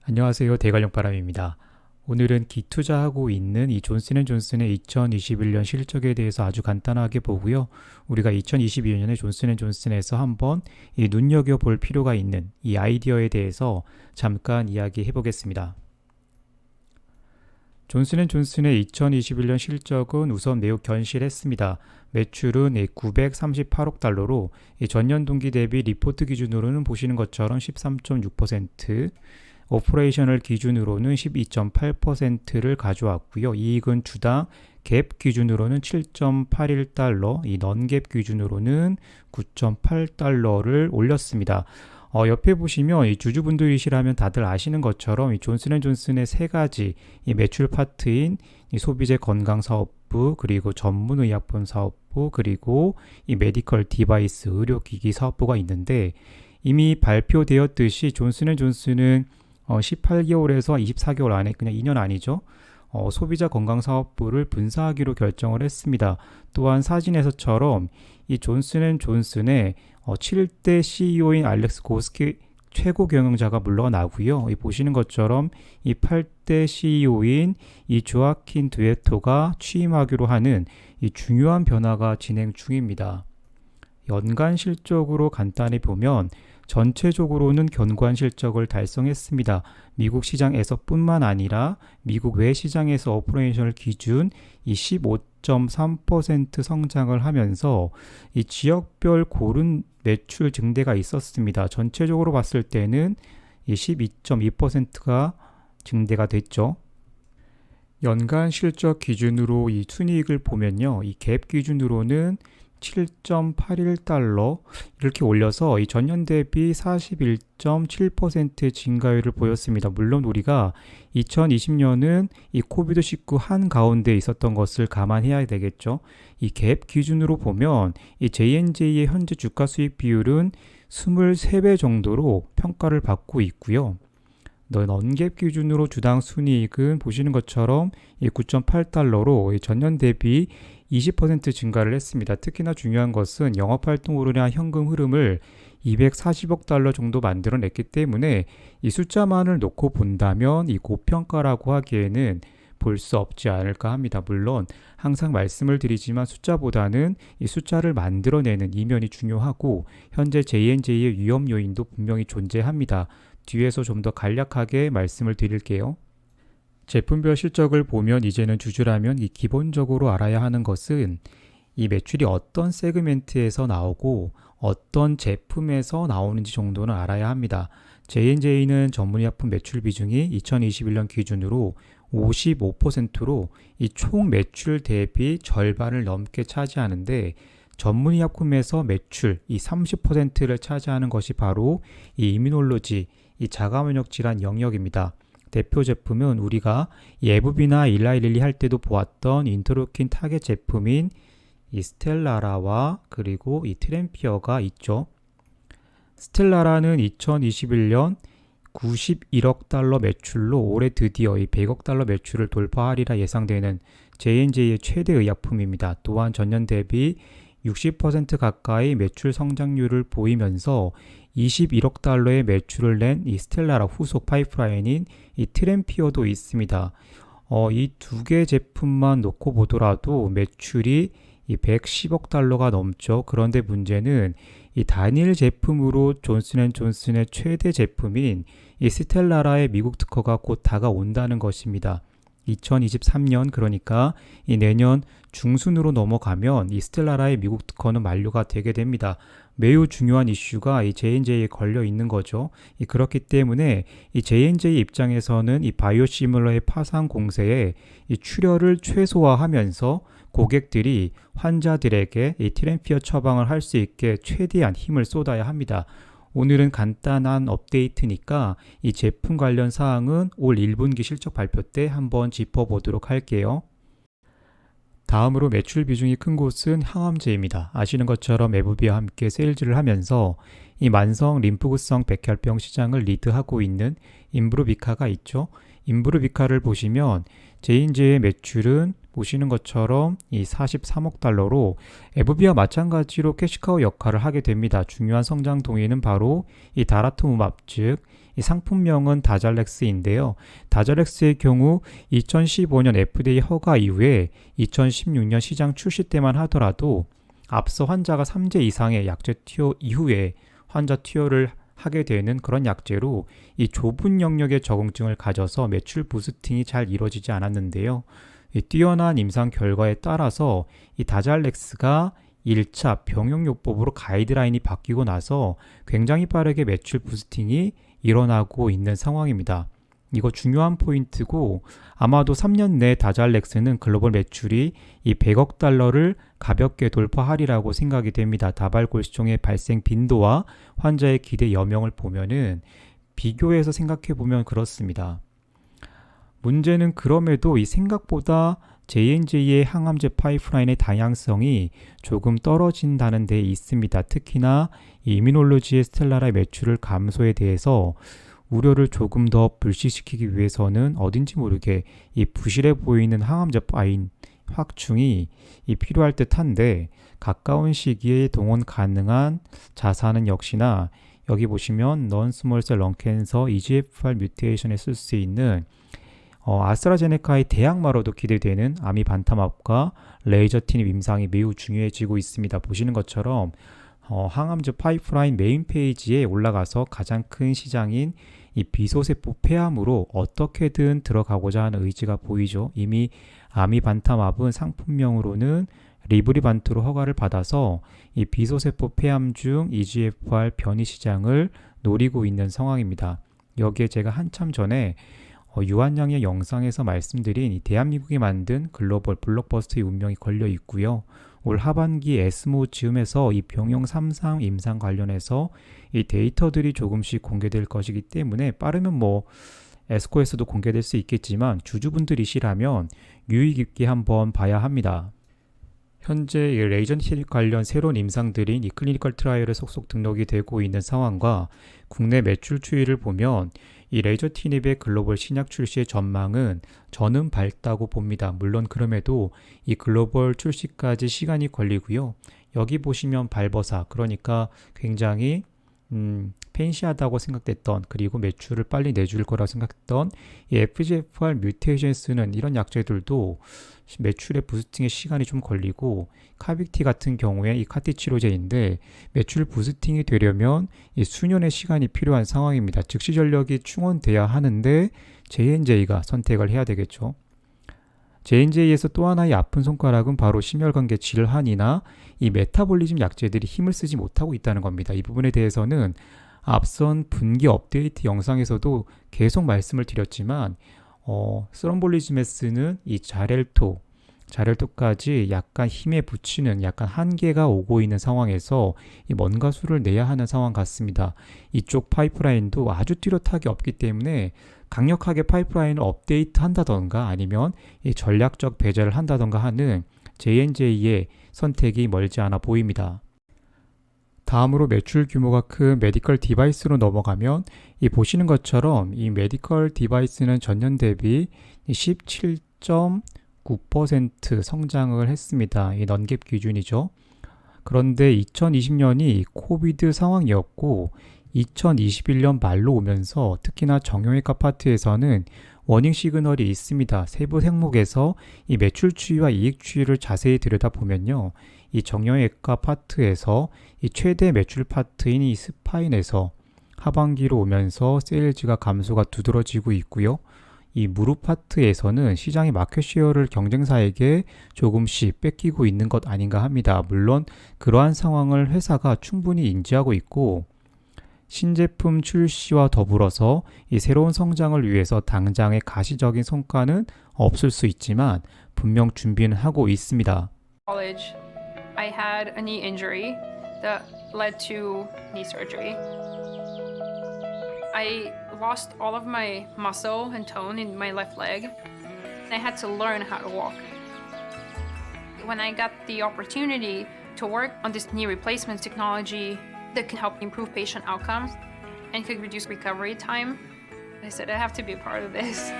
안녕하세요. 대관령바람입니다. 오늘은 기투자하고 있는 이 존슨앤존슨의 2021년 실적에 대해서 아주 간단하게 보고요. 우리가 2022년에 존슨앤존슨에서 한번 이 눈여겨볼 필요가 있는 이 아이디어에 대해서 잠깐 이야기해 보겠습니다. 존슨앤존슨의 2021년 실적은 우선 매우 견실했습니다. 매출은 938억 달러로 전년 동기 대비 리포트 기준으로는 보시는 것처럼 13.6%, 오퍼레이셔널 기준으로는 12.8%를 가져왔고요. 이익은 주당 갭 기준으로는 7.81달러, 이 넌갭 기준으로는 9.8달러를 올렸습니다. 옆에 보시면 이 주주분들이시라면 다들 아시는 것처럼 이 존슨앤존슨의 세 가지 이 매출 파트인 이 소비재 건강 사업부, 그리고 전문 의약품 사업부, 그리고 이 메디컬 디바이스 의료기기 사업부가 있는데, 이미 발표되었듯이 존슨앤존슨은 18개월에서 24개월 안에, 그냥 2년 아니죠. 소비자 건강 사업부를 분사하기로 결정을 했습니다. 또한 사진에서처럼 이 존슨앤존슨의 7대 CEO인 알렉스 고스키 최고 경영자가 물러나고요. 보시는 것처럼 이 8대 CEO인 이 조아킨 드웨토가 취임하기로 하는 이 중요한 변화가 진행 중입니다. 연간 실적으로 간단히 보면 전체적으로는 견고한 실적을 달성했습니다. 미국 시장에서뿐만 아니라 미국 외 시장에서 오퍼레이셔널 기준 이 15.3% 성장을 하면서 이 지역별 고른 매출 증대가 있었습니다. 전체적으로 봤을 때는 이 12.2%가 증대가 됐죠. 연간 실적 기준으로 이 순이익을 보면요. 이 갭 기준으로는 7.81달러 이렇게 올려서 이 전년 대비 41.7% 증가율을 보였습니다. 물론 우리가 2020년은 이 코비드19 한가운데 있었던 것을 감안해야 되겠죠. 이 갭 기준으로 보면 이 J&J의 현재 주가 수익 비율은 23배 정도로 평가를 받고 있고요. 넌갭 기준으로 주당 순이익은 보시는 것처럼 9.8달러로 전년 대비 20% 증가를 했습니다. 특히나 중요한 것은 영업활동으로 인한 현금 흐름을 240억 달러 정도 만들어냈기 때문에 이 숫자만을 놓고 본다면 이 고평가라고 하기에는 볼 수 없지 않을까 합니다. 물론 항상 말씀을 드리지만 숫자보다는 이 숫자를 만들어내는 이면이 중요하고, 현재 J&J의 위험 요인도 분명히 존재합니다. 뒤에서 좀 더 간략하게 말씀을 드릴게요. 제품별 실적을 보면 이제는 주주라면 이 기본적으로 알아야 하는 것은 이 매출이 어떤 세그멘트에서 나오고 어떤 제품에서 나오는지 정도는 알아야 합니다. J&J는 전문의약품 매출 비중이 2021년 기준으로 55%로 이 총 매출 대비 절반을 넘게 차지하는데, 전문의약품에서 매출 이 30%를 차지하는 것이 바로 이 이뮤놀로지, 이 자가면역 질환 영역입니다. 대표 제품은 우리가 이 에브비나 일라이릴리 할 때도 보았던 인터루킨 타겟 제품인 이 스텔라라와 그리고 이 트램피어가 있죠. 스텔라라는 2021년 91억 달러 매출로 올해 드디어 이 100억 달러 매출을 돌파하리라 예상되는 J&J의 최대 의약품입니다. 또한 전년 대비 60% 가까이 매출 성장률을 보이면서 21억 달러의 매출을 낸 이 스텔라라 후속 파이프라인인 이 트램피어도 있습니다. 이 두 개 제품만 놓고 보더라도 매출이 이 110억 달러가 넘죠. 그런데 문제는 이 단일 제품으로 존슨앤존슨의 최대 제품인 이 스텔라라의 미국 특허가 곧 다가온다는 것입니다. 2023년, 그러니까 이 내년 중순으로 넘어가면 이 스텔라라의 미국 특허는 만료가 되게 됩니다. 매우 중요한 이슈가 이 J&J에 걸려 있는 거죠. 그렇기 때문에 이 J&J 입장에서는 이 바이오시밀러의 파상 공세에 이 출혈을 최소화하면서 고객들이 환자들에게 이 트램피어 처방을 할 수 있게 최대한 힘을 쏟아야 합니다. 오늘은 간단한 업데이트니까 이 제품 관련 사항은 올 1분기 실적 발표 때 한번 짚어보도록 할게요. 다음으로 매출 비중이 큰 곳은 항암제입니다. 아시는 것처럼 에브비와 함께 세일즈를 하면서 이 만성 림프구성 백혈병 시장을 리드하고 있는 임브루비카가 있죠. 임브루비카를 보시면 J&J의 매출은 보시는 것처럼 이 43억 달러로 에브비와 마찬가지로 캐시카우 역할을 하게 됩니다. 중요한 성장 동인은 바로 이 다라투무밥, 즉 이 상품명은 다잘렉스인데요. 다잘렉스의 경우 2015년 FDA 허가 이후에 2016년 시장 출시 때만 하더라도 앞서 환자가 3제 이상의 약제 투여 이후에 환자 투여를 하게 되는 그런 약제로 이 좁은 영역의 적응증을 가져서 매출 부스팅이 잘 이루어지지 않았는데요. 이 뛰어난 임상 결과에 따라서 이 다잘렉스가 1차 병용요법으로 가이드라인이 바뀌고 나서 굉장히 빠르게 매출 부스팅이 일어나고 있는 상황입니다. 이거 중요한 포인트고 아마도 3년 내 다잘렉스는 글로벌 매출이 이 100억 달러를 가볍게 돌파하리라고 생각이 됩니다. 다발골수종의 발생 빈도와 환자의 기대 여명을 보면은 비교해서 생각해 보면 그렇습니다. 문제는 그럼에도 이 생각보다 J&J의 항암제 파이프라인의 다양성이 조금 떨어진다는 데 있습니다. 특히나 이 이뮤놀로지의 스텔라라의 매출을 감소에 대해서 우려를 조금 더 불식시키기 위해서는 어딘지 모르게 이 부실해 보이는 항암제 파인 확충이 필요할 듯한데 가까운 시기에 동원 가능한 자산은 역시나 여기 보시면 non-small-cell lung cancer EGFR 뮤테이션에 쓸 수 있는 아스트라제네카의 대항마로도 기대되는 아미반타맙과 레이저 티닙 임상이 매우 중요해지고 있습니다. 보시는 것처럼 항암제 파이프라인 메인 페이지에 올라가서 가장 큰 시장인 이 비소세포 폐암으로 어떻게든 들어가고자 하는 의지가 보이죠. 이미 아미반타맙은 상품명으로는 리브리반트로 허가를 받아서 이 비소세포 폐암 중 EGFR 변이 시장을 노리고 있는 상황입니다. 여기에 제가 한참 전에 유한양의 영상에서 말씀드린 이 대한민국이 만든 글로벌 블록버스터의 운명이 걸려 있고요. 올 하반기 에스모 즈음에서 이 병용 3상 임상 관련해서 이 데이터들이 조금씩 공개될 것이기 때문에 빠르면 에스코에서도 공개될 수 있겠지만 주주분들이시라면 유의 깊게 한번 봐야 합니다. 현재 이 레이전 티닙 관련 새로운 임상들인 이 클리니컬 트라이얼에 속속 등록이 되고 있는 상황과 국내 매출 추이를 보면 이 레이저 티닙의 글로벌 신약 출시의 전망은 저는 밝다고 봅니다. 물론 그럼에도 이 글로벌 출시까지 시간이 걸리고요. 여기 보시면 발버사, 그러니까 굉장히 팬시하다고 생각됐던, 그리고 매출을 빨리 내줄 거라고 생각했던 이 FGFR 뮤테이션에 쓰는 이런 약제들도 매출의 부스팅에 시간이 좀 걸리고, 카빅티 같은 경우에 이 카티 치료제인데 매출 부스팅이 되려면 이 수년의 시간이 필요한 상황입니다. 즉시 전력이 충원돼야 하는데 J&J가 선택을 해야 되겠죠. J&J에서 또 하나의 아픈 손가락은 바로 심혈관계 질환이나 이 메타볼리즘 약제들이 힘을 쓰지 못하고 있다는 겁니다. 이 부분에 대해서는 앞선 분기 업데이트 영상에서도 계속 말씀을 드렸지만 스럼볼리즘에 쓰는 이 자렐토까지 약간 힘에 부치는 약간 한계가 오고 있는 상황에서 뭔가 수를 내야 하는 상황 같습니다. 이쪽 파이프라인도 아주 뚜렷하게 없기 때문에 강력하게 파이프라인을 업데이트 한다던가 아니면 이 전략적 배제를 한다던가 하는 J&J의 선택이 멀지 않아 보입니다. 다음으로 매출 규모가 큰 메디컬 디바이스로 넘어가면 이 보시는 것처럼 이 메디컬 디바이스는 전년 대비 17.9% 성장을 했습니다. 이 넌갭 기준이죠. 그런데 2020년이 코비드 상황이었고 2021년 말로 오면서 특히나 정형외과 파트에서는 워닝 시그널이 있습니다. 세부 항목에서 이 매출 추이와 이익 추이를 자세히 들여다보면요. 이 정형외과 파트에서 이 최대 매출 파트인 이 스파인에서 하반기로 오면서 세일즈가 감소가 두드러지고 있고요. 이 무릎 파트에서는 시장의 마켓 쉐어를 경쟁사에게 조금씩 뺏기고 있는 것 아닌가 합니다. 물론 그러한 상황을 회사가 충분히 인지하고 있고 신제품 출시와 더불어서 이 새로운 성장을 위해서 당장의 가시적인 성과는 없을 수 있지만 분명 준비는 하고 있습니다. College, I had a knee injury that led to knee surgery. I lost all of my muscle and tone in my left leg. I had to learn how to walk. When I got the opportunity to work on this knee replacement technology that can help improve patient outcomes and could reduce recovery time, I said I have to be a part of this.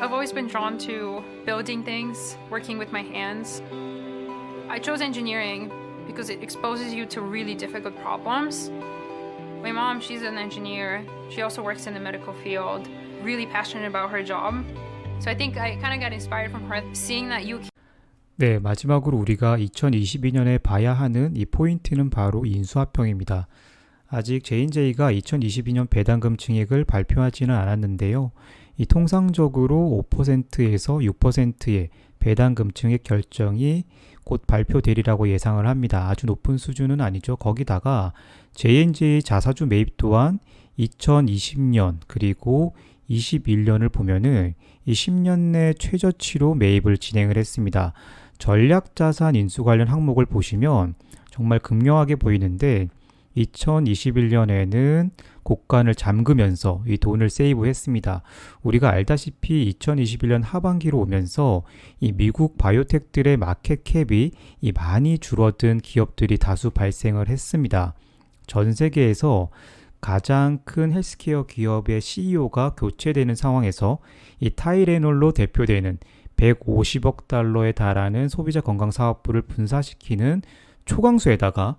I've always been drawn to building things, working with my hands. I chose engineering because it exposes you to really difficult problems. My mom, she's an engineer. She also works in the medical field, really passionate about her job. So I think I kind of got inspired from her, seeing that you 네, 마지막으로 우리가 2022년에 봐야 하는 이 포인트는 바로 인수합병입니다. 아직 J&J가 2022년 배당금 증액을 발표하지는 않았는데요. 이 통상적으로 5%에서 6%의 배당금 증액 결정이 곧 발표되리라고 예상을 합니다. 아주 높은 수준은 아니죠. 거기다가 J&J 자사주 매입 또한 2020년 그리고 21년을 보면은 이 10년 내 최저치로 매입을 진행을 했습니다. 전략자산 인수 관련 항목을 보시면 정말 극명하게 보이는데 2021년에는 곡간을 잠그면서 이 돈을 세이브했습니다. 우리가 알다시피 2021년 하반기로 오면서 이 미국 바이오텍들의 마켓 캡이 이 많이 줄어든 기업들이 다수 발생을 했습니다. 전 세계에서 가장 큰 헬스케어 기업의 CEO가 교체되는 상황에서 이 타이레놀로 대표되는 150억 달러에 달하는 소비자 건강 사업부를 분사시키는 초강수에다가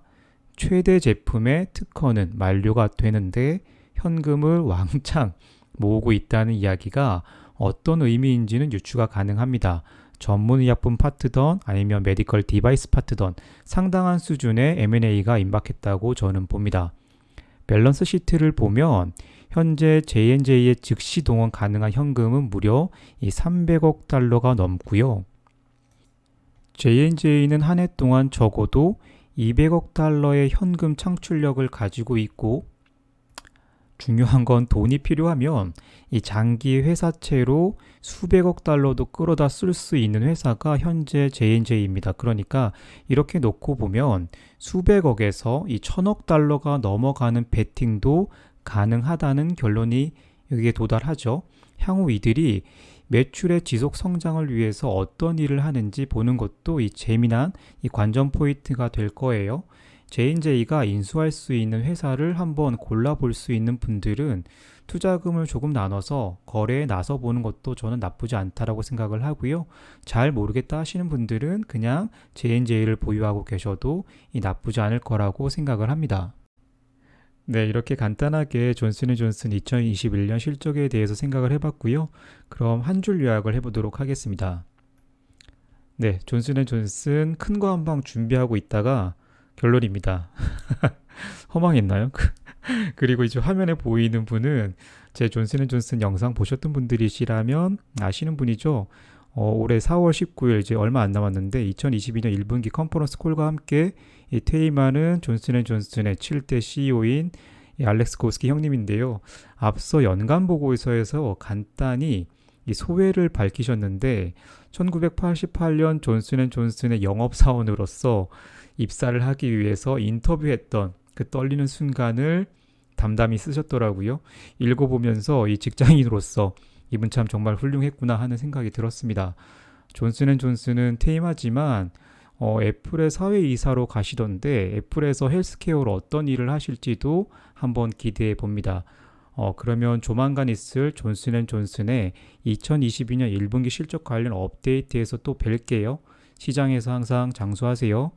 최대 제품의 특허는 만료가 되는데 현금을 왕창 모으고 있다는 이야기가 어떤 의미인지는 유추가 가능합니다. 전문의약품 파트던 아니면 메디컬 디바이스 파트던 상당한 수준의 M&A가 임박했다고 저는 봅니다. 밸런스 시트를 보면 현재 J&J의 즉시 동원 가능한 현금은 무려 이 300억 달러가 넘고요. J&J는 한 해 동안 적어도 200억 달러의 현금 창출력을 가지고 있고 중요한 건 돈이 필요하면 이 장기 회사채로 수백억 달러도 끌어다 쓸 수 있는 회사가 현재 J&J입니다. 그러니까 이렇게 놓고 보면 수백억에서 이 1000억 달러가 넘어가는 베팅도 가능하다는 결론이 여기에 도달하죠. 향후 이들이 매출의 지속 성장을 위해서 어떤 일을 하는지 보는 것도 이 재미난 이 관전 포인트가 될 거예요. J&J가 인수할 수 있는 회사를 한번 골라볼 수 있는 분들은 투자금을 조금 나눠서 거래에 나서 보는 것도 저는 나쁘지 않다라고 생각을 하고요. 잘 모르겠다 하시는 분들은 그냥 J&J를 보유하고 계셔도 이 나쁘지 않을 거라고 생각을 합니다. 네, 이렇게 간단하게 존슨앤존슨 2021년 실적에 대해서 생각을 해봤고요. 그럼 한 줄 요약을 해보도록 하겠습니다. 네, 존슨앤존슨 큰 거 한 방 준비하고 있다가 결론입니다. 허망했나요? 그리고 이제 화면에 보이는 분은 제 존슨앤존슨 영상 보셨던 분들이시라면 아시는 분이죠. 올해 4월 19일 이제 얼마 안 남았는데 2022년 1분기 컨퍼런스 콜과 함께 이 퇴임하는 존슨앤존슨의 7대 CEO인 알렉스 고스키 형님인데요. 앞서 연간 보고서에서 간단히 이 소회를 밝히셨는데 1988년 존슨앤존슨의 영업사원으로서 입사를 하기 위해서 인터뷰했던 그 떨리는 순간을 담담히 쓰셨더라고요. 읽어보면서 이 직장인으로서 이분 참 정말 훌륭했구나 하는 생각이 들었습니다. 존슨앤존슨은 퇴임하지만 애플의 사회이사로 가시던데 애플에서 헬스케어로 어떤 일을 하실지도 한번 기대해 봅니다. 그러면 조만간 있을 존슨앤존슨의 2022년 1분기 실적 관련 업데이트에서 또 뵐게요. 시장에서 항상 장수하세요.